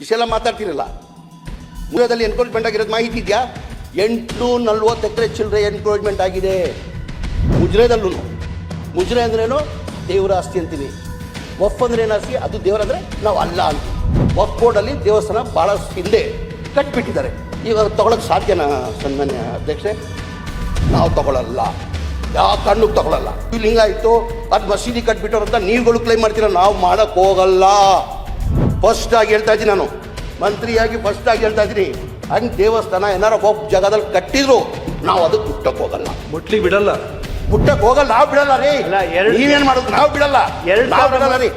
ಇಷ್ಟೆಲ್ಲ ಮಾತಾಡ್ತಿರಲ್ಲ. ಮೂಲದಲ್ಲಿ ಎನ್ಕ್ರೋಚ್ಮೆಂಟ್ ಆಗಿರೋದು ಮಾಹಿತಿ ಇದೆಯಾ? 840 ಎಕರೆ ಚಿಲ್ಲರೆ ಎನ್ಕ್ರೋಚ್ಮೆಂಟ್ ಆಗಿದೆ ಮುಜ್ರೆದಲ್ಲೂ. ಮುಜ್ರೆ ಅಂದ್ರೇನು? ದೇವರ ಆಸ್ತಿ ಅಂತೀವಿ. ವಫ್ ಅಂದ್ರೆ ಏನು ಆಸ್ತಿ? ಅದು ದೇವರಂದ್ರೆ ನಾವು ಅಲ್ಲ ಅಂತ. ವಫ್ ಬೋರ್ಡಲ್ಲಿ ದೇವಸ್ಥಾನ ಭಾಳ ಹಿಂದೆ ಕಟ್ಬಿಟ್ಟಿದ್ದಾರೆ. ಇವಾಗ ತೊಗೊಳಕ್ಕೆ ಸಾಧ್ಯನಾ ಸನ್ಮಾನ್ಯ ಅಧ್ಯಕ್ಷೆ? ನಾವು ತಗೊಳ್ಳಲ್ಲ, ಯಾವ ಕಾರಣಕ್ಕೆ ತಗೊಳ್ಳಲ್ಲ. ಲಿಂಗ ಆಯಿತು, ಅದು ಮಸೀದಿ ಕಟ್ಬಿಟ್ಟವ್ರು ಅಂತ ನೀವುಗಳು ಕ್ಲೈಮ್ ಮಾಡ್ತೀರ, ನಾವು ಮಾಡೋಕ್ಕೆ ಹೋಗಲ್ಲ. ಫಸ್ಟ್ ಆಗಿ ಹೇಳ್ತಾ ಇದ್ದೀನಿ, ನಾನು ಮಂತ್ರಿಯಾಗಿ ಫಸ್ಟ್ ಆಗಿ ಹೇಳ್ತಾ ಇದ್ದೀನಿ, ಹಂಗೆ ದೇವಸ್ಥಾನ ಏನಾರ ಒಬ್ಬ ಜಾಗದಲ್ಲಿ ಕಟ್ಟಿದ್ರು ನಾವು ಅದಕ್ಕೆ ಮುಟ್ಟಕ್ಕೆ ಹೋಗಲ್ಲ, ಮುಟ್ಲಿ ಬಿಡಲ್ಲ, ಮುಟ್ಟಕ್ಕೆ ಹೋಗಲ್ಲ. ನಾವು ಬಿಡಲ್ಲ ರೀ. ನೀವೇನ್ ಮಾಡೋದು? ನಾವು ಬಿಡಲ್ಲ, ನಾವು ಬಿಡಲ್ಲ ರೀ.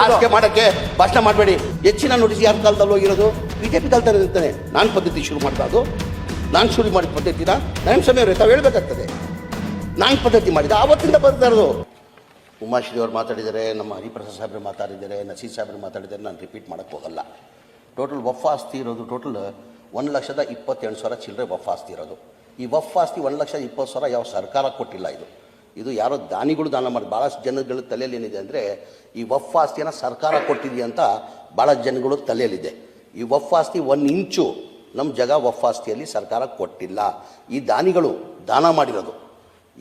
ರಾಜಕೀಯ ಮಾಡಕ್ಕೆ ಭಾಷಣ ಮಾಡಬೇಡಿ. ಹೆಚ್ಚಿನ ನೋಟಿಸ್ ಯಾರ ಕಾಲದಲ್ಲಿ ಹೋಗಿರೋದು? ಬಿಜೆಪಿ ಕಾಲದಲ್ಲಿ ಇರ್ತಾನೆ. ನಾನು ಪದ್ಧತಿ ಶುರು ಮಾಡ್ಬಾರ್ದು. ನಾನು ಶುರು ಮಾಡಿದ ಪದ್ಧತಿನ ನಾನು ಸಮಯ ತಾವು ಹೇಳ್ಬೇಕಾಗ್ತದೆ. ನಾನು ಪದ್ಧತಿ ಮಾಡಿದ ಆವತ್ತಿಂದ ಬರ್ತಾ ಇರೋದು. ಉಮಾಶ್ರೀ ಅವ್ರು ಮಾತಾಡಿದ್ದಾರೆ, ನಮ್ಮ ಹರಿಪ್ರಸಾದ್ ಸಾಹೇಬ್ರು ಮಾತಾಡಿದ್ದಾರೆ, ನಸೀರ್ ಸಾಹೇಬ್ರು ಮಾತಾಡಿದ್ದಾರೆ. ನಾನು ರಿಪೀಟ್ ಮಾಡೋಕ್ಕೆ ಹೋಗಲ್ಲ. ಟೋಟಲ್ ವಫ್ ಆಸ್ತಿ ಇರೋದು ಟೋಟಲ್ 1,27,000 ಚಿಲ್ಲರೆ ವಫ್ ಆಸ್ತಿ ಇರೋದು. ಈ ವಫ್ ಆಸ್ತಿ 1,20,000 ಯಾವ ಸರ್ಕಾರ ಕೊಟ್ಟಿಲ್ಲ. ಇದು ಯಾರೋ ದಾನಿಗಳು ದಾನ ಮಾಡಿ. ಭಾಳಷ್ಟು ಜನಗಳ ತಲೆಯಲ್ಲಿ ಏನಿದೆ ಅಂದರೆ, ಈ ವಫ್ ಆಸ್ತಿಯನ್ನು ಸರ್ಕಾರ ಕೊಟ್ಟಿದೆಯಾ ಅಂತ ಭಾಳ ಜನಗಳು ತಲೆಯಲ್ಲಿದೆ. ಈ ವಫ್ ಆಸ್ತಿ 1 ಇಂಚು ನಮ್ಮ ಜಾಗ ವಫ್ ಆಸ್ತಿಯಲ್ಲಿ ಸರ್ಕಾರ ಕೊಟ್ಟಿಲ್ಲ. ಈ ದಾನಿಗಳು ದಾನ ಮಾಡಿರೋದು,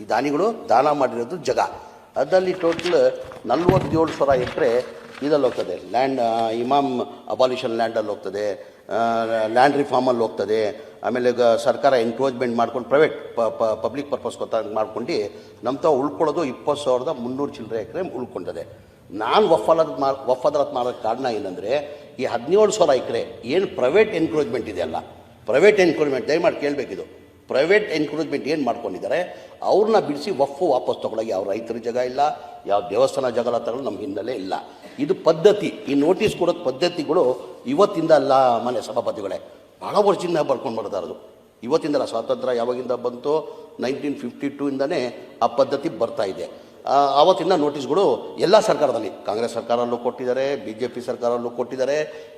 ಈ ದಾನಿಗಳು ದಾನ ಮಾಡಿರೋದು ಜಾಗ. ಅದರಲ್ಲಿ ಟೋಟಲ್ 47,000 ಎಕರೆ ಇದರಲ್ಲಿ ಹೋಗ್ತದೆ. ಲ್ಯಾಂಡ್ ಇಮಾಮ್ ಅಬಾಲಿಷನ್ ಲ್ಯಾಂಡಲ್ಲಿ ಹೋಗ್ತದೆ, ಲ್ಯಾಂಡ್ ರಿಫಾರ್ಮಲ್ಲಿ ಹೋಗ್ತದೆ. ಆಮೇಲೆ ಸರ್ಕಾರ ಎನ್ಕ್ರೋಚ್ಮೆಂಟ್ ಮಾಡ್ಕೊಂಡು ಪ್ರೈವೇಟ್ ಪಬ್ಲಿಕ್ ಪರ್ಪಸ್ ಮಾಡ್ಕೊಂಡು ನಮ್ಮ ತಾವು ಉಳ್ಕೊಳ್ಳೋದು 20,300 ಚಿಲ್ಲರೆ ಎಕರೆ ಉಳ್ಕೊಂಡಿದೆ. ನಾನು ವಫ್ ಅದಾಲತ್ ಮಾಡೋಕ್ಕೆ ಕಾರಣ ಏನಂದರೆ, ಈ 17,000 ಎಕರೆ ಏನು ಪ್ರೈವೇಟ್ ಎನ್ಕ್ರೋಚ್ಮೆಂಟ್ ಇದೆಯಲ್ಲ, ಪ್ರೈವೇಟ್ ಎನ್ಕ್ರೋಚ್ಮೆಂಟ್ ದಯಮಾಡಿ ಕೇಳಬೇಕಿದು. ಪ್ರೈವೇಟ್ ಎನ್ಕ್ರೋಚ್ಮೆಂಟ್ ಏನು ಮಾಡ್ಕೊಂಡಿದ್ದಾರೆ, ಅವ್ರನ್ನ ಬಿಡಿಸಿ ವಫ್ ವಾಪಸ್ ತೊಗೊಳಗೆ ಯಾವ ರೈತರ ಜಾಗ ಇಲ್ಲ, ಯಾವ ದೇವಸ್ಥಾನ ಜಾಗ ತಗೊಳ್ಳೋ ನಮ್ಮ ಹಿನ್ನೆಲೆ ಇಲ್ಲ. ಇದು ಪದ್ಧತಿ. ಈ ನೋಟಿಸ್ ಕೊಡೋದು ಪದ್ಧತಿಗಳು ಇವತ್ತಿಂದ ಅಲ್ಲ ಮನೆ ಸಭಾಪತಿಗಳೇ, ಭಾಳ ವರ್ಷದಿಂದ ಬರ್ಕೊಂಡು ಬರ್ತಾ ಇರೋದು. ಇವತ್ತಿಂದಲ್ಲ, ಸ್ವಾತಂತ್ರ್ಯ ಯಾವಾಗಿಂದ ಬಂತು 1952 ಇಂದನೇ ಆ ಪದ್ಧತಿ ಬರ್ತಾ ಇದೆ. ಆವತ್ತಿಂದ ನೋಟಿಸ್ಗಳು ಎಲ್ಲ ಸರ್ಕಾರದಲ್ಲಿ, ಕಾಂಗ್ರೆಸ್ ಸರ್ಕಾರಲ್ಲೂ ಕೊಟ್ಟಿದ್ದಾರೆ, BJP ಸರ್ಕಾರಲ್ಲೂ ಕೊಟ್ಟಿದ್ದಾರೆ,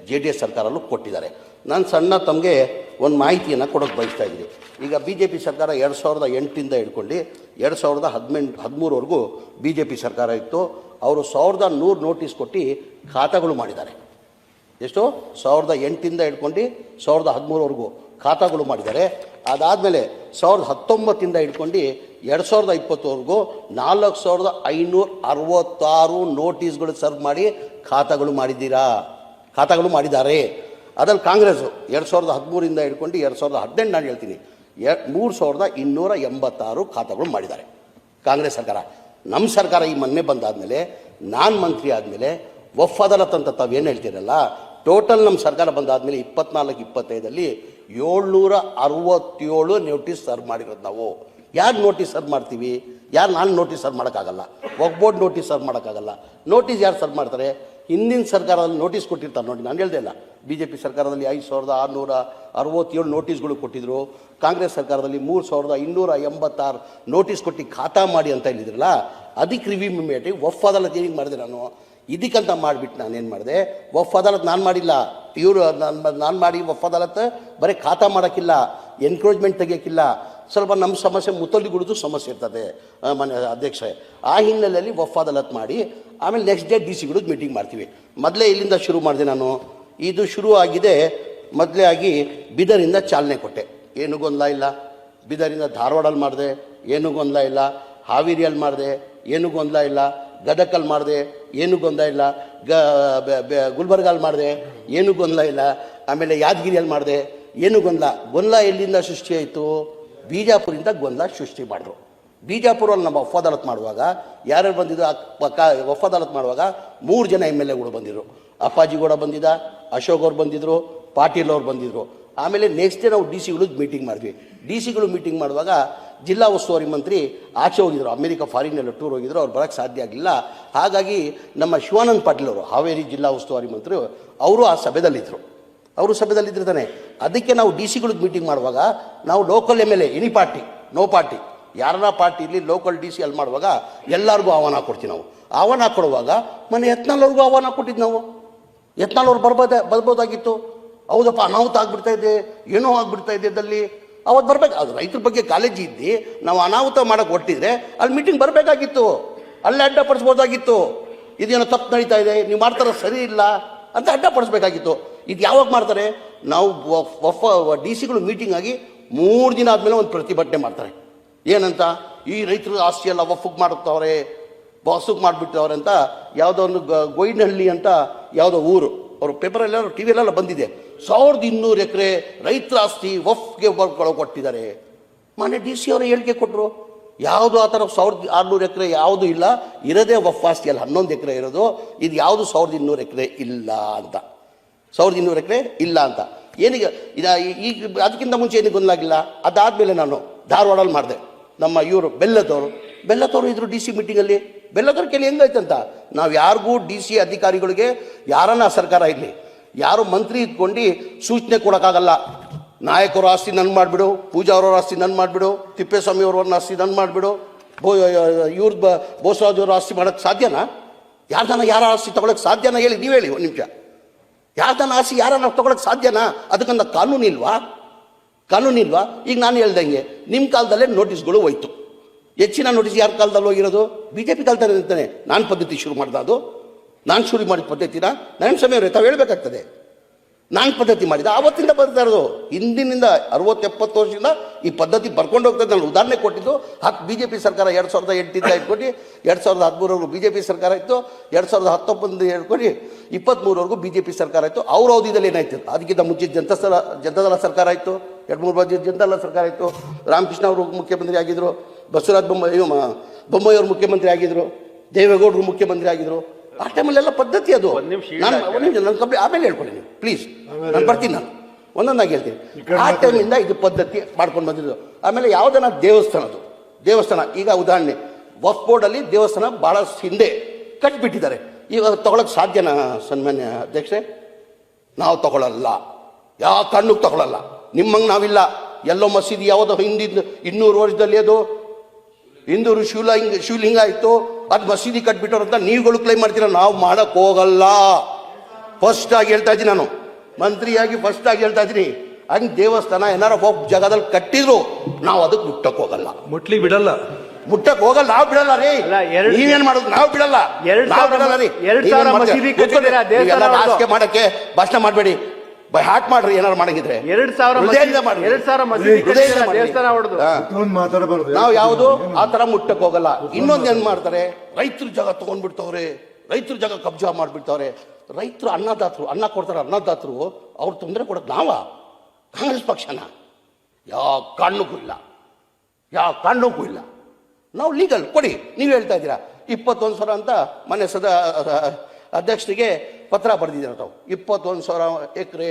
JDS ಸರ್ಕಾರಲ್ಲೂ ಕೊಟ್ಟಿದ್ದಾರೆ. ನಾನು ಸಣ್ಣ ತಮಗೆ ಒಂದು ಮಾಹಿತಿಯನ್ನು ಕೊಡೋಕ್ಕೆ ಬಯಸ್ತಾ ಇದ್ದೀನಿ. ಈಗ BJP ಸರ್ಕಾರ 2008ಇಂದ ಹಿಡ್ಕೊಂಡು 2013ವರೆಗೂ BJP ಸರ್ಕಾರ ಇತ್ತು. ಅವರು 1,100 ನೋಟಿಸ್ ಕೊಟ್ಟು ಖಾತಾಗಳು ಮಾಡಿದ್ದಾರೆ. ಎಷ್ಟು? 2008ಇಂದ ಹಿಡ್ಕೊಂಡು 2013ವರೆಗೂ ಖಾತಾಗಳು ಮಾಡಿದ್ದಾರೆ. ಅದಾದಮೇಲೆ 2019ಇಂದ ಹಿಡ್ಕೊಂಡು 2020ವರೆಗೂ 4,566 ನೋಟಿಸ್ಗಳು ಸರ್ವ್ ಮಾಡಿ ಖಾತಾಗಳು ಮಾಡಿದ್ದಾರೆ. ಅದ್ರಲ್ಲಿ ಕಾಂಗ್ರೆಸ್ಸು 2013ಇಂದ ಹಿಡ್ಕೊಂಡು 2018 ನಾನು ಹೇಳ್ತೀನಿ 3,286 ಖಾತಾಗಳು ಮಾಡಿದ್ದಾರೆ ಕಾಂಗ್ರೆಸ್ ಸರ್ಕಾರ. ನಮ್ಮ ಸರ್ಕಾರ ಈ ಮೊನ್ನೆ ಬಂದಾದಮೇಲೆ, ನಾನು ಮಂತ್ರಿ ಆದಮೇಲೆ ವಫ್ ಅದಾಲತ್ ಅಂತ ತಾವೇನು ಹೇಳ್ತೀರಲ್ಲ, ಟೋಟಲ್ ನಮ್ಮ ಸರ್ಕಾರ ಬಂದಾದಮೇಲೆ 24-25ರಲ್ಲಿ 767 ನೋಟಿಸ್ ಸರ್ವ್ ಮಾಡಿರೋದು ನಾವು. ಯಾರು ನೋಟಿಸ್ ಸರ್ವ್ ಮಾಡ್ತೀವಿ? ನಾನು ನೋಟಿಸ್ ಸರ್ವ್ ಮಾಡೋಕ್ಕಾಗಲ್ಲ, ವಕ್ಫ್ ಬೋರ್ಡ್ ನೋಟಿಸ್ ಸರ್ವ್ ಮಾಡೋಕ್ಕಾಗಲ್ಲ. ನೋಟಿಸ್ ಯಾರು ಸರ್ವ್ ಮಾಡ್ತಾರೆ? ಹಿಂದಿನ ಸರ್ಕಾರದಲ್ಲಿ ನೋಟಿಸ್ ಕೊಟ್ಟಿರ್ತಾರೆ ನೋಡಿ. ನಾನು ಹೇಳ್ದೆ ಇಲ್ಲ, BJP ಸರ್ಕಾರದಲ್ಲಿ 5,667 ನೋಟಿಸ್ಗಳು ಕೊಟ್ಟಿದ್ರು. ಕಾಂಗ್ರೆಸ್ ಸರ್ಕಾರದಲ್ಲಿ 3,286 ನೋಟಿಸ್ ಕೊಟ್ಟು ಖಾತಾ ಮಾಡಿ ಅಂತ ಹೇಳಿದ್ರಲ್ಲ, ಅದಕ್ಕೆ ರಿವ್ಯೂ ಮಾಡಿ ವಫ್ ಅದಾಲತ್ ಏನಿಗೆ ಮಾಡಿದೆ ನಾನು. ಇದಕ್ಕಂತ ಮಾಡಿಬಿಟ್ಟು ನಾನೇನು ಮಾಡಿದೆ, ವಫ್ ಅದಾಲತ್ ನಾನು ಮಾಡಿಲ್ಲ, ಇವರು ನಾನು ಮಾಡಿ ವಫ್ ಅದಾಲತ್ ಬರೀ ಖಾತಾ ಮಾಡೋಕ್ಕಿಲ್ಲ, ಎನ್ಕ್ರೋಚ್ಮೆಂಟ್ ತೆಗಿಯೋಕ್ಕಿಲ್ಲ. ಸ್ವಲ್ಪ ನಮ್ಮ ಸಮಸ್ಯೆ ಮುತ್ತಲಿಗುಳಿದು ಸಮಸ್ಯೆ ಇರ್ತದೆ ಮನೆ ಅಧ್ಯಕ್ಷರೇ. ಆ ಹಿನ್ನೆಲೆಯಲ್ಲಿ ವಫ್ ಅದಾಲತ್ ಮಾಡಿ ಆಮೇಲೆ ನೆಕ್ಸ್ಟ್ ಡೇ DC ಮೀಟಿಂಗ್ ಮಾಡ್ತೀವಿ. ಮೊದಲೇ ಇಲ್ಲಿಂದ ಶುರು ಮಾಡಿದೆ ನಾನು. ಇದು ಶುರು ಆಗಿದೆ ಮೊದಲೇ ಆಗಿ ಬೀದರಿಂದ ಚಾಲನೆ ಕೊಟ್ಟೆ, ಏನೂ ಗೊಂದಲ ಇಲ್ಲ. ಬೀದರಿಂದ ಧಾರವಾಡಲ್ಲಿ ಮಾಡಿದೆ, ಏನೂ ಗೊಂದಲ ಇಲ್ಲ. ಹಾವೇರಿಯಲ್ಲಿ ಮಾಡಿದೆ, ಏನೂ ಗೊಂದಲ ಇಲ್ಲ. ಗದಕಲ್ಲಿ ಮಾಡಿದೆ, ಏನೂ ಗೊಂದಲ ಇಲ್ಲ. ಗುಲ್ಬರ್ಗಲ್ಲಿ ಮಾಡಿದೆ, ಏನೂ ಗೊಂದಲ ಇಲ್ಲ. ಆಮೇಲೆ ಯಾದಗಿರಿಯಲ್ಲಿ ಮಾಡಿದೆ, ಏನೂ ಗೊಂದಲ ಎಲ್ಲಿಂದ ಸೃಷ್ಟಿ ಆಯಿತು? ಬಿಜಾಪುರಿಂದ ಗೊಂದಲ ಸೃಷ್ಟಿ ಮಾಡಿದ್ರು. ಬಿಜಾಪುರಲ್ಲಿ ನಮ್ಮ ವಫ್ ಅದಾಲತ್ ಮಾಡುವಾಗ ಯಾರ್ಯಾರು ಬಂದಿದ್ದು? ವಫ್ ಅದಾಲತ್ ಮಾಡುವಾಗ 3 ಜನ MLAಗಳು ಬಂದಿದ್ರು. ಅಪ್ಪಾಜಿಗೌಡ ಬಂದಿದ್ದ, ಅಶೋಕ್ ಅವ್ರು ಬಂದಿದ್ದರು, ಪಾಟೀಲ್ ಅವ್ರು ಬಂದಿದ್ದರು. ಆಮೇಲೆ ನೆಕ್ಸ್ಟ್ ಡೇ ನಾವು DC ಮೀಟಿಂಗ್ ಮಾಡಿದ್ವಿ. DC ಮೀಟಿಂಗ್ ಮಾಡುವಾಗ ಜಿಲ್ಲಾ ಉಸ್ತುವಾರಿ ಮಂತ್ರಿ ಆಚೆ ಹೋಗಿದ್ರು, ಅಮೆರಿಕ ಫಾರಿನಲ್ಲಿ ಟೂರ್ ಹೋಗಿದ್ರು, ಅವ್ರು ಬರೋಕ್ಕೆ ಸಾಧ್ಯ ಆಗಲಿಲ್ಲ. ಹಾಗಾಗಿ ನಮ್ಮ ಶಿವಾನಂದ ಪಾಟೀಲ್ ಅವರು, ಹಾವೇರಿ ಜಿಲ್ಲಾ ಉಸ್ತುವಾರಿ ಮಂತ್ರಿ, ಅವರು ಆ ಸಭೆದಲ್ಲಿದ್ದರು. ಅವರು ಸಭೆದಲ್ಲಿದ್ದಿರ್ತಾನೆ. ಅದಕ್ಕೆ ನಾವು DC ಮೀಟಿಂಗ್ ಮಾಡುವಾಗ ನಾವು local MLA, any party, no party, ಯಾರನ್ನ ಪಾರ್ಟಿ ಇಲ್ಲಿ ಲೋಕಲ್ DC ಅಲ್ಲಿ ಮಾಡುವಾಗ ಎಲ್ಲರಿಗೂ ಆಹ್ವಾನ ಕೊಡ್ತೀವಿ ನಾವು. ಆಹ್ವಾನ ಕೊಡುವಾಗ ಮನೆ ಯತ್ನಾಳವ್ರಿಗೂ ಆಹ್ವಾನ ಕೊಟ್ಟಿದ್ದು ನಾವು. ಯತ್ನಾಳವ್ರು ಬರ್ಬೋದಾಗಿತ್ತು. ಹೌದಪ್ಪ, ಅನಾಹುತ ಆಗ್ಬಿಡ್ತಾ ಇದೆ, ಏನೋ ಆಗ್ಬಿಡ್ತಾ ಇದೆ ಇದ್ದಲ್ಲಿ, ಅವತ್ತು ಬರ್ಬೇಕು. ಅದು ರೈತರ ಬಗ್ಗೆ ಕಾಳಜಿ ಇದ್ದು ನಾವು ಅನಾಹುತ ಮಾಡೋಕ್ಕೆ ಹೊಟ್ಟಿದ್ರೆ ಅಲ್ಲಿ ಮೀಟಿಂಗ್ ಬರಬೇಕಾಗಿತ್ತು, ಅಲ್ಲೇ ಅಡ್ಡಪಡಿಸ್ಬೋದಾಗಿತ್ತು. ಇದೇನೋ ತಪ್ಪು ನಡೀತಾ ಇದೆ, ನೀವು ಮಾಡ್ತಾರ ಸರಿ ಇಲ್ಲ ಅಂತ ಅಡ್ಡಪಡಿಸ್ಬೇಕಾಗಿತ್ತು. ಇದು ಯಾವಾಗ ಮಾಡ್ತಾರೆ? ನಾವು ಡಿ ಸಿಗಳು ಮೀಟಿಂಗ್ ಆಗಿ 3 ದಿನ ಆದಮೇಲೆ ಒಂದು ಪ್ರತಿಭಟನೆ ಮಾಡ್ತಾರೆ. ಏನಂತ? ಈ ರೈತರ ಆಸ್ತಿ ಎಲ್ಲ ವಫ್ಗೆ ಮಾಡುತ್ತವ್ರೆ, ಬಾಸುಗೆ ಮಾಡಿಬಿಟ್ಟವ್ರೆ ಅಂತ. ಯಾವುದೋ ಒಂದು ಗೋಯಿನಹಳ್ಳಿ ಅಂತ ಯಾವುದೋ ಊರು, ಅವರು ಪೇಪರಲ್ಲೆಲ್ಲ ಟಿ ವಿಯಲ್ಲೆಲ್ಲ ಬಂದಿದೆ. 1200 ಎಕರೆ ರೈತರ ಆಸ್ತಿ ವಫ್ಗೆ ಕೊಟ್ಟಿದ್ದಾರೆ. ಮಾನ್ಯ ಡಿ ಸಿ ಅವರು ಹೇಳಿಕೆ ಕೊಟ್ಟರು, ಯಾವುದು ಆ ಥರ 1600 ಎಕರೆ ಯಾವುದು ಇಲ್ಲ, ಇರೋದೇ ವಫ್ ಆಸ್ತಿ ಅಲ್ಲಿ 11 ಎಕರೆ ಇರೋದು. ಇದು ಯಾವುದು 1200 ಎಕರೆ ಇಲ್ಲ ಅಂತ, 1200 ಎಕರೆ ಇಲ್ಲ ಅಂತ. ಏನೀಗ ಈಗ ಅದಕ್ಕಿಂತ ಮುಂಚೆ ಏನಿಗೆ ಗೊಂದಲಾಗಿಲ್ಲ. ಅದಾದಮೇಲೆ ನಾನು ಧಾರವಾಡಲ್ಲಿ ಮಾಡಿದೆ. ನಮ್ಮ ಇವರು ಬೆಲ್ಲದವರು ಇದ್ರು ಡಿ ಸಿ ಮೀಟಿಂಗಲ್ಲಿ. ಬೆಲ್ಲದವ್ರ ಕೇಳಿ ಹೆಂಗಾಯ್ತಂತ, ನಾವು ಯಾರಿಗೂ ಡಿ ಸಿ ಅಧಿಕಾರಿಗಳಿಗೆ ಯಾರನ್ನ ಸರ್ಕಾರ ಇರಲಿ, ಯಾರು ಮಂತ್ರಿ ಇದ್ಕೊಂಡು ಸೂಚನೆ ಕೊಡೋಕ್ಕಾಗಲ್ಲ. ನಾಯಕರ ಆಸ್ತಿ ನನ್ನ ಮಾಡಿಬಿಡು, ಪೂಜಾ ಅವರ ಆಸ್ತಿ ನನ್ನ ಮಾಡಿಬಿಡು, ತಿಪ್ಪೇಸ್ವಾಮಿ ಅವ್ರ ಆಸ್ತಿ ನನ್ನ ಮಾಡಿಬಿಡು, ಬೋಸರಾಜ್ ಅವ್ರ ಆಸ್ತಿ ಮಾಡೋಕ್ಕೆ ಸಾಧ್ಯನಾ? ಯಾರ ಆಸ್ತಿ ತೊಗೊಳಕ್ಕೆ ಸಾಧ್ಯನಾ? ಹೇಳಿ, ನೀವು ಹೇಳಿ ಒಂದು ನಿಮಿಷ. ಯಾರ್ದನ್ನ ಆಸ್ತಿ ಯಾರನ್ನ ತೊಗೊಳಕ್ಕೆ ಸಾಧ್ಯನಾ? ಅದಕ್ಕಂತ ಕಾನೂನಿಲ್ವಾ? ಈಗ ನಾನು ಹೇಳ್ದಂಗೆ ನಿಮ್ಮ ಕಾಲದಲ್ಲೇ ನೋಟಿಸ್ಗಳು ಹೋಯ್ತು. ಹೆಚ್ಚಿನ ನೋಟಿಸ್ ಯಾರ ಕಾಲದಲ್ಲಿ ಹೋಗಿರೋದು? ಬಿ ಜೆ ಪಿ ಕಾಲದಲ್ಲಿ ಇರ್ತಾನೆ. ನಾನು ಪದ್ಧತಿ ಶುರು ಮಾಡ್ದೆ, ಅದು ನಾನು ಶುರು ಮಾಡಿದ ಪದ್ಧತಿನ ನನ್ನ ಸಮಯ ತಾವು ಹೇಳ್ಬೇಕಾಗ್ತದೆ. ನಾನು ಪದ್ಧತಿ ಮಾಡಿದ ಆವತ್ತಿಂದ ಬರ್ತಾ ಇರೋದು. ಹಿಂದಿನಿಂದ 60-70 ವರ್ಷದಿಂದ ಈ ಪದ್ಧತಿ ಬರ್ಕೊಂಡು ಹೋಗ್ತದೆ. ನಾನು ಉದಾಹರಣೆ ಕೊಟ್ಟಿದ್ದು ಬಿ ಜೆ ಪಿ ಸರ್ಕಾರ 2008 ಇಟ್ಕೊಂಡು 2013 ಬಿ ಜೆ ಪಿ ಸರ್ಕಾರ ಇತ್ತು, 2019 ಹೇಳ್ಕೊಂಡು 23ವರೆಗೂ ಬಿ ಜೆ ಪಿ ಸರ್ಕಾರ ಇತ್ತು. ಅವ್ರ ಅವಧಿಯಲ್ಲಿ ಏನಾಯ್ತು? ಅದಕ್ಕಿಂತ ಮುಂಚೆ ಜನತಾದಳ ಸರ್ಕಾರ ಇತ್ತು, 2-3 ಬಾರಿ ಜನತಾದಳ ಸರ್ಕಾರ ಇತ್ತು. ರಾಮಕೃಷ್ಣ ಅವರು ಮುಖ್ಯಮಂತ್ರಿ ಆಗಿದ್ರು, ಬಸವರಾಜ ಬೊಮ್ಮಾಯಿ ಅವರು ಮುಖ್ಯಮಂತ್ರಿ ಆಗಿದ್ರು, ದೇವೇಗೌಡರು ಮುಖ್ಯಮಂತ್ರಿ ಆಗಿದ್ರು. ಆ ಟೈಮಲ್ಲೆಲ್ಲ ಪದ್ಧತಿ ಅದು. ಆಮೇಲೆ ಹೇಳ್ಕೊಳ್ಳಿ ನೀವು ಪ್ಲೀಸ್, ನಾನು ಬರ್ತೀನಿ, ನಾನು ಒಂದೊಂದಾಗಿ ಹೇಳ್ತೀನಿ. ಆ ಟೈಮಿಂದ ಇದು ಪದ್ಧತಿ ಮಾಡ್ಕೊಂಡು ಬಂದಿದ್ದು. ಆಮೇಲೆ ಯಾವುದನ್ನ ದೇವಸ್ಥಾನ ಈಗ ಉದಾಹರಣೆ ವಕ್ಫ್ ಬೋರ್ಡಲ್ಲಿ ದೇವಸ್ಥಾನ ಭಾಳ ಹಿಂದೆ ಕಟ್ಬಿಟ್ಟಿದ್ದಾರೆ. ಈಗ ತಗೊಳಕ್ಕೆ ಸಾಧ್ಯನಾ ಸನ್ಮಾನ್ಯ ಅಧ್ಯಕ್ಷರೇ? ನಾವು ತಗೊಳ್ಳಲ್ಲ, ಯಾವ ಕಾರಣಕ್ಕೂ ತಗೊಳ್ಳಲ್ಲ. ನಿಮ್ಮಂಗೆ ನಾವಿಲ್ಲ. ಎಲ್ಲೋ ಮಸೀದಿ ಯಾವುದೋ ಹಿಂದಿದ್ದು 200 ವರ್ಷದಲ್ಲಿ ಅದು ಹಿಂದೂರು ಶಿವಲಿಂಗ ಆಯಿತು, ಅದು ಮಸೀದಿ ಕಟ್ಬಿಟ್ಟವ್ರು ಅಂತ ನೀವುಗಳು ಕ್ಲೈಮ್ ಮಾಡ್ತೀರ. ನಾವು ಮಾಡಕ್ಕೆ ಹೋಗಲ್ಲ. ಫಸ್ಟ್ ಆಗಿ ಹೇಳ್ತಾ ಇದ್ದೀನಿ, ನಾನು ಮಂತ್ರಿಯಾಗಿ ಫಸ್ಟ್ ಆಗಿ ಹೇಳ್ತಾ ಇದ್ದೀನಿ. ಹಂಗೆ ದೇವಸ್ಥಾನ ಏನಾರ ಹೋಗಿ ಜಾಗದಲ್ಲಿ ಕಟ್ಟಿದ್ರು ನಾವು ಅದಕ್ಕೆ ಮುಟ್ಟಕ್ಕೆ ಹೋಗಲ್ಲ, ಮುಟ್ಟಕ್ಕೆ ಹೋಗಲ್ಲ. ನಾವು ಬಿಡಲ್ಲ ರೀ. ನೀವೇನ್ ಮಾಡೋದು? ನಾವು ಬಿಡಲ್ಲ ರೀ. ಮಾಡಕ್ಕೆ ಭಾಷಣ ಮಾಡಬೇಡಿ, ಬೈ ಹಾಟ್ ಮಾಡ್ರಿ. ಏನಾರು ಮಾಡಂಗಿದ್ರೆ 2000 ನಾವು ಯಾವುದು ಆ ತರ ಮುಟ್ಟಕ್ ಹೋಗಲ್ಲ. ಇನ್ನೊಂದು ಏನ್ ಮಾಡ್ತಾರೆ, ರೈತರ ಜಾಗ ತಗೊಂಡ್ಬಿಡ್ತವ್ರೆ, ರೈತರ ಜಾಗ ಕಬ್ಜಾ ಮಾಡ್ಬಿಡ್ತವ್ರೆ. ರೈತರು ಅನ್ನ ಕೊಡ್ತಾರೆ, ಅನ್ನದಾತರು ಅವ್ರು ತೊಂದರೆ ಕೊಡಕ್ ನಾವ ಕಾಂಗ್ರೆಸ್ ಪಕ್ಷನ? ಯಾವ ಕಾರಣಕ್ಕೂ ಇಲ್ಲ. ನಾವು ಲೀಗಲ್ ಕೊಡಿ. ನೀವು ಹೇಳ್ತಾ ಇದ್ದೀರಾ 21,000 ಅಂತ ಮೊನ್ನೆ ಅಧ್ಯಕ್ಷರಿಗೆ ಪತ್ರ ಬರೆದಿದ್ದಾರೆ. ತಾವು 21,000 ಎಕರೆ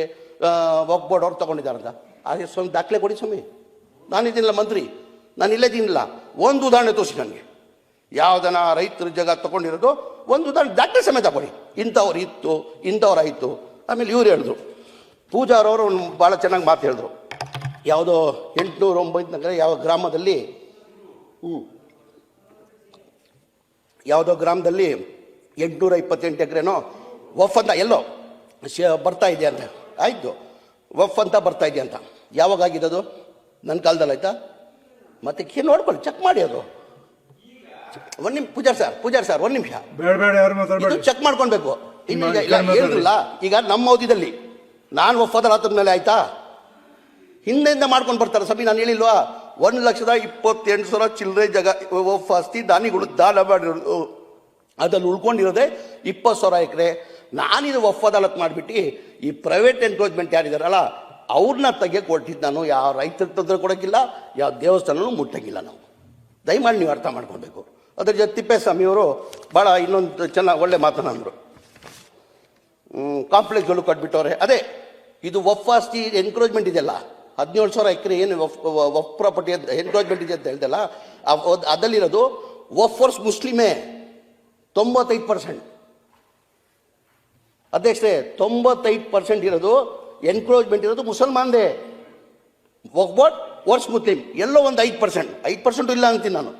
ವಕ್ಫ್ ಬೋರ್ಡ್ ಅವ್ರು ತಗೊಂಡಿದ್ದಾರಂತ. ಅದೇ ಸ್ವಾಮಿ ದಾಖಲೆ ಕೊಡಿ ಸ್ವಾಮಿ. ನಾನಿದ್ದೀನಿಲ್ಲ ಮಂತ್ರಿ, ನಾನು ಇಲ್ಲದಿನಿಲ್ಲ. ಒಂದು ಉದಾಹರಣೆ ತೋರಿಸಿ ನನಗೆ. ಯಾವುದನ್ನ ರೈತರ ಜಾಗ ತಗೊಂಡಿರೋದು ಒಂದು ಉದಾಹರಣೆ ದಾಖಲೆ ಸಮೇತ ಕೊಡಿ. ಇಂಥವ್ರು ಇತ್ತು, ಇಂಥವ್ರಾಯಿತು. ಆಮೇಲೆ ಇವ್ರು ಹೇಳಿದ್ರು, ಪೂಜಾ ಅವರವರು ಭಾಳ ಚೆನ್ನಾಗಿ ಮಾತು ಹೇಳಿದ್ರು. ಯಾವುದೋ 809 ನಗರ ಯಾವ ಗ್ರಾಮದಲ್ಲಿ ಯಾವುದೋ ಗ್ರಾಮದಲ್ಲಿ 828 ಎಕರೆನೋ ವಫ್ ಅಂತ ಎಲ್ಲೋ ಬರ್ತಾ ಇದೆ ಅಂತ. ಆಯಿತು, ವಫ್ ಅಂತ ಬರ್ತಾ ಇದೆ ಅಂತ. ಯಾವಾಗ ಆಗಿದ್ದು? ನನ್ನ ಕಾಲದಲ್ಲಿ ಆಯ್ತಾ? ಮತ್ತೆ ನೋಡ್ಕೊಳ್ಳಿ, ಚೆಕ್ ಮಾಡಿ. ಅದು ಒಂದು ನಿಮಿಷ ಪೂಜಾರ್ ಸರ್ ಒಂದು ನಿಮಿಷ ಇದು ಚೆಕ್ ಮಾಡ್ಕೊಳ್ಬೇಕು. ಇನ್ನು ಹೇಳಿದ್ರಲ್ಲ, ಈಗ ನಮ್ಮ ಅವಧಿಯಲ್ಲಿ ನಾನು ವಫಾದ ಆತದ ಮೇಲೆ ಆಯ್ತಾ? ಹಿಂದೆಯಿಂದ ಮಾಡ್ಕೊಂಡು ಬರ್ತಾರೆ ಸಭೆ. ನಾನು ಹೇಳಿಲ್ವಾ? 1,28,000 ಚಿಲ್ಲರೆ ಜಾಗ ವಫ್ ಆಸ್ತಿ ದಾನಿಗಳು ದಾನ ಮಾಡಿರೋದು, ಅದಲ್ಲಿ ಉಳ್ಕೊಂಡಿರೋದೆ 20,000 ಎಕರೆ. ನಾನಿದು ವಫ್ ಅದಾಲತ್ ಮಾಡಿಬಿಟ್ಟು ಈ ಪ್ರೈವೇಟ್ ಎನ್ಕ್ರೋಚ್ಮೆಂಟ್ ಯಾರಿದಾರಲ್ಲ ಅವ್ರನ್ನ ತೆಗಿಯಕ್ಕೆ ಹೊರಟಿದ್ದು ನಾನು. ಯಾವ ರೈತರ ತೊಂದರೆ ಕೊಡೋಕ್ಕಿಲ್ಲ, ಯಾವ ದೇವಸ್ಥಾನನೂ ಮುಟ್ಟಂಗಿಲ್ಲ. ನಾವು ದಯಮಾಡಿ ನೀವು ಅರ್ಥ ಮಾಡ್ಕೊಳ್ಬೇಕು. ಅದ್ರ ಜೊತೆ ತಿಪ್ಪೇಸ್ವಾಮಿಯವರು ಭಾಳ ಇನ್ನೊಂದು ಚೆನ್ನಾಗಿ ಒಳ್ಳೆ ಮಾತನಾಡಿದ್ರು. ಕಾಂಪ್ಲೆಕ್ಸ್ಗಳು ಕಟ್ಬಿಟ್ಟವ್ರೆ. ಅದೇ ಇದು ವಫ್ ಆಸ್ತಿ ಎನ್ಕ್ರೋಚ್ಮೆಂಟ್ ಇದೆಯಲ್ಲ, 17,000 ಎಕರೆ ಏನು ವಫ್ ಪ್ರಾಪರ್ಟಿ ಎನ್ಕ್ರೋಚ್ಮೆಂಟ್ ಇದೆ ಅಂತ ಹೇಳ್ದಲ್ಲ, ಅದಲ್ಲಿರೋದು ವಫರ್ಸ್ ಮುಸ್ಲಿಮೇ 95%. ಅಧ್ಯಕ್ಷರೇ 95% ಇರೋದು ಎನ್ಕ್ರೋಚ್ಮೆಂಟ್ ಇರೋದು ಮುಸಲ್ಮಾನ್ದೇ. ವಫ್ ಬೋರ್ಡ್ ವರ್ಸ್ ಮುಸ್ಲಿಂ ಎಲ್ಲೋ ಒಂದು 5% ಇಲ್ಲ ಅಂತೀನಿ ನಾನು.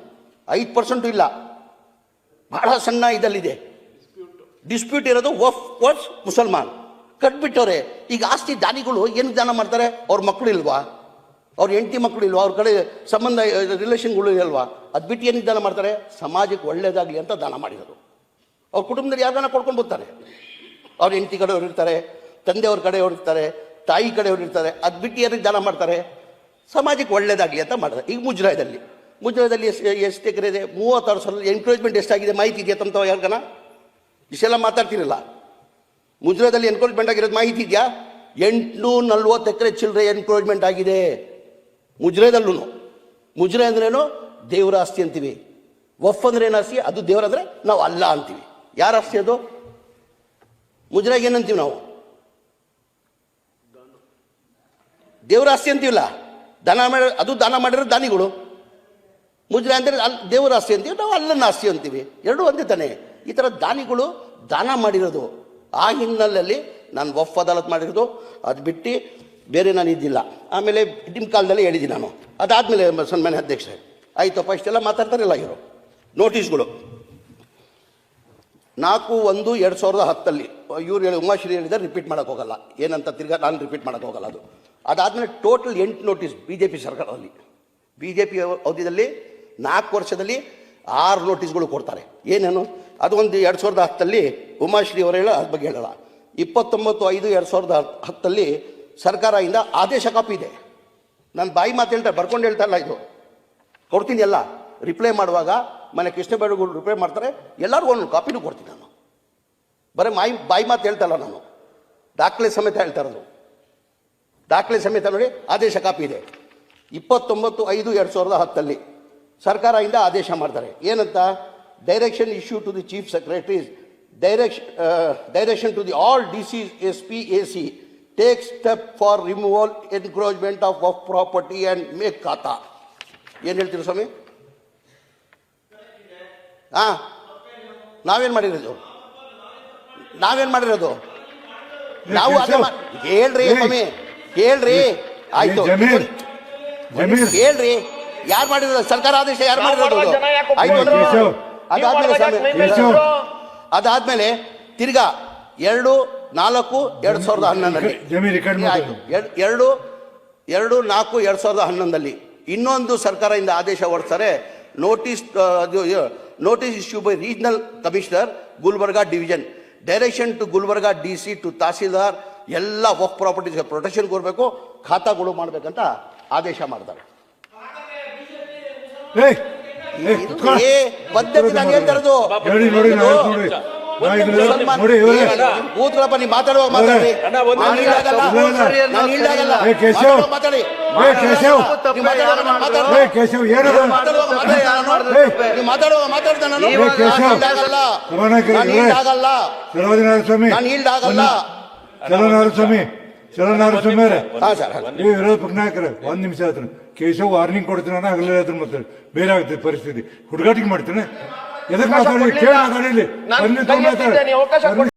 5% ಇಲ್ಲ, ಬಹಳ ಸಣ್ಣ ಇದಲ್ಲಿದೆ. ಡಿಸ್ಪ್ಯೂಟ್ ಇರೋದು ವಫ್ ವರ್ಸ್ ಮುಸಲ್ಮಾನ್. ಕಟ್ಬಿಟ್ಟವ್ರೆ. ಈಗ ಆಸ್ತಿ ದಾನಿಗಳು ಏನು ದಾನ ಮಾಡ್ತಾರೆ? ಅವ್ರ ಮಕ್ಕಳು ಇಲ್ವಾ? ಅವ್ರ ಹೆಂಡತಿ ಮಕ್ಕಳು ಇಲ್ವಾ? ಅವ್ರ ಕಡೆ ಸಂಬಂಧ ರಿಲೇಷನ್ಗಳು ಇಲ್ವಾ? ಅದು ಬಿಟ್ಟು ಏನಿಗೆ ದಾನ ಮಾಡ್ತಾರೆ? ಸಮಾಜಕ್ಕೆ ಒಳ್ಳೇದಾಗಲಿ ಅಂತ ದಾನ ಮಾಡಿರೋದು. ಅವ್ರ ಕುಟುಂಬದಲ್ಲಿ ಯಾರು ದಾನ ಕೊಡ್ಕೊಂಡು ಬರ್ತಾರೆ? ಅವ್ರ ಹೆಂಡತಿ ಕಡೆಯವ್ರು ಇರ್ತಾರೆ, ತಂದೆಯವ್ರ ಕಡೆಯವ್ರು ಇರ್ತಾರೆ, ತಾಯಿ ಕಡೆಯವ್ರು ಇರ್ತಾರೆ. ಅದು ಬಿಟ್ಟು ಏನಕ್ಕೆ ದಾನ ಮಾಡ್ತಾರೆ? ಸಮಾಜಕ್ಕೆ ಒಳ್ಳೇದಾಗಲಿ ಅಂತ ಮಾಡಿದ್ರೆ. ಈಗ ಮುಜರಾಯದಲ್ಲಿ ಎಷ್ಟು ಎಕರೆ ಇದೆ? 36,000. ಎನ್ಕ್ರೋಚ್ಮೆಂಟ್ ಎಷ್ಟಾಗಿದೆ ಮಾಹಿತಿ ಇದೆಯಾ ತಮ್ಮ ಯಾರಿಗನ? ಇಷ್ಟೆಲ್ಲ ಮಾತಾಡ್ತಿರಲ್ಲ. ಮುಜರಾಯದಲ್ಲಿ ಎನ್ಕ್ರೋಚ್ಮೆಂಟ್ ಆಗಿರೋದು ಮಾಹಿತಿ ಇದೆಯಾ? 840 ಎಕರೆ ಚಿಲ್ಲರೆ ಎನ್ಕ್ರೋಚ್ಮೆಂಟ್ ಆಗಿದೆ ಮುಜರಾಯದಲ್ಲೂ. ಮುಜರಾಯ್ ಅಂದ್ರೇನು? ದೇವರ ಆಸ್ತಿ ಅಂತೀವಿ. ವಫ್ ಅಂದ್ರೆ ಏನು ಆಸ್ತಿ? ಅದು ದೇವರಂದ್ರೆ ನಾವು ಅಲ್ಲ ಅಂತೀವಿ. ಯಾರ ಆಸ್ತಿ ಅದು? ಮುಜರಾಯ್ಗೆ ಏನಂತೀವಿ ನಾವು? ದೇವರ ಆಸ್ತಿ ಅಂತೀವಲ್ಲ. ಅದು ದಾನ ಮಾಡಿರೋ ದಾನಿಗಳು. ಮುಜರಾಯ್ ಅಂದರೆ ದೇವರ ಆಸ್ತಿ ಅಂತೀವಿ, ನಾವು ಅಲ್ಲನ್ನ ಆಸ್ತಿ ಅಂತೀವಿ. ಎರಡೂ ಒಂದೇ ತಾನೆ. ಈ ಥರ ದಾನಿಗಳು ದಾನ ಮಾಡಿರೋದು. ಆ ಹಿನ್ನೆಲೆಯಲ್ಲಿ ನಾನು ವಫ್ ಅದಾಲತ್ ಮಾಡಿರೋದು. ಅದು ಬಿಟ್ಟು ಬೇರೆ ನಾನು ಇದ್ದಿಲ್ಲ. ಆಮೇಲೆ ನಿಮ್ಮ ಕಾಲದಲ್ಲಿ ಹೇಳಿದ್ದೀನಿ ನಾನು. ಅದಾದಮೇಲೆ ಸನ್ಮಾನ್ಯ ಅಧ್ಯಕ್ಷರೇ ಆಯ್ತಪ್ಪ, ಇಷ್ಟೆಲ್ಲ ಮಾತಾಡ್ತಾರಲ್ಲ ಇವರು. ನೋಟಿಸ್ಗಳು 4/1/2010 ಇವ್ರು ಹೇಳಿ ಉಮಾಶ್ರೀ ಹೇಳಿದರೆ ರಿಪೀಟ್ ಮಾಡೋಕ್ಕೆ ಹೋಗಲ್ಲ. ಏನಂತ ತಿರ್ಗಾ ನಾನು ರಿಪೀಟ್ ಮಾಡೋಕ್ಕೆ ಹೋಗಲ್ಲ. ಅದು ಅದಾದಮೇಲೆ ಟೋಟಲ್ 8 ನೋಟಿಸ್ BJP ಸರ್ಕಾರದಲ್ಲಿ. BJP ಅವಧಿಯಲ್ಲಿ 4 ವರ್ಷದಲ್ಲಿ 6 ನೋಟಿಸ್ಗಳು ಕೊಡ್ತಾರೆ. ಏನೇನು? ಅದು ಒಂದು 2010 ಉಮಾಶ್ರೀ ಅವರು ಹೇಳೋ ಅದ್ರ ಬಗ್ಗೆ ಹೇಳಲ್ಲ. 29/5/2010 ಸರ್ಕಾರದಿಂದ ಆದೇಶ ಕಾಪಿ ಇದೆ. ನಾನು ಬಾಯಿ ಮಾತು ಹೇಳ್ತಾರೆ, ಬರ್ಕೊಂಡು ಹೇಳ್ತಾ ಇಲ್ಲ. ಇದು ಕೊಡ್ತೀನಿ ಎಲ್ಲ. ರಿಪ್ಲೈ ಮಾಡುವಾಗ ಮನೆ ಕೃಷ್ಣಬೈರೇಗೌಡರು ರಿಪ್ಲೈ ಮಾಡ್ತಾರೆ, ಎಲ್ಲರಿಗೂ ಒಂದು ಕಾಪಿನೂ ಕೊಡ್ತೀನಿ ನಾನು. ಬರೀ ಬಾಯಿ ಮಾತು ಹೇಳ್ತಲ್ಲ ನಾನು, ದಾಖಲೆ ಸಮೇತ ಹೇಳ್ತಾ ಇರೋದು. ದಾಖಲೆ ಸಮೇತ ನೋಡಿ, ಆದೇಶ ಕಾಪಿ ಇದೆ. 29/5/2010 ಸರ್ಕಾರದಿಂದ ಆದೇಶ ಮಾಡ್ತಾರೆ. ಏನಂತ? Direction issue to the chief secretaries, direction to the all DCs, SP, AC, take step for removal encroachment of property and make khata. ಏನು ಹೇಳ್ತೀರಿ ಸ್ವಾಮಿ? ನಾವೇನು ಮಾಡಿರೋದು? ನಾವು ಅದೇ ಹೇಳ್ರಿ ಸ್ವಾಮಿ, ಹೇಳ್ರಿ. ಆಯ್ತು, ಹೇಳ್ರಿ. ಯಾರು ಮಾಡಿರೋದು? ಸರ್ಕಾರ ಆದೇಶ ಯಾರು ಮಾಡಿರೋದು? ಆಯ್ತು. ಅದಾದ್ಮೇಲೆ ತಿರ್ಗಾ 2/4/2011 2/4/2011 ಇನ್ನೊಂದು ಸರ್ಕಾರದಿಂದ ಆದೇಶ ಹೊರಡಿಸ್ತಾರೆ. Notice issue by regional commissioner Gulbarga division, direction to Gulbarga DC to tahsildar, ಎಲ್ಲ ವಫ್ ಪ್ರಾಪರ್ಟೀಸ್ ಪ್ರೊಟೆಕ್ಷನ್ ಕೊಡಬೇಕು, ಖಾತಾಗಳು ಮಾಡ್ಬೇಕಂತ ಆದೇಶ ಮಾಡ್ತಾರೆ. ಪದ್ಧತಿ ನಾನು ಹೇಳ್ತಾ ಇರೋದು. ಕೂತ್ಕೊಳ್ಳಪ್ಪ, ನೀವು ಮಾತಾಡುವಾಗ ಮಾತಾಡಿ. ಮಾತಾಡಿ. ವಿರೋಧ ಪಕ್ಷ ನಾಯಕರು 1 ನಿಮಿಷ ಆಯ್ತು. ಕೇಶವ್ ವಾರ್ನಿಂಗ್ ಕೊಡ್ತೀನಿ, ಹಗಲೇ ಮತ್ತೆ ಬೇರೆ ಆಗ್ತದೆ ಪರಿಸ್ಥಿತಿ. ಹುಡುಗಾಟಿಗೆ ಮಾಡ್ತೇನೆ. ಎದಕ್ಕೆ ಮಾತಾಡಿ? ಕೇಳಿ ಮಾತಾಡಿ.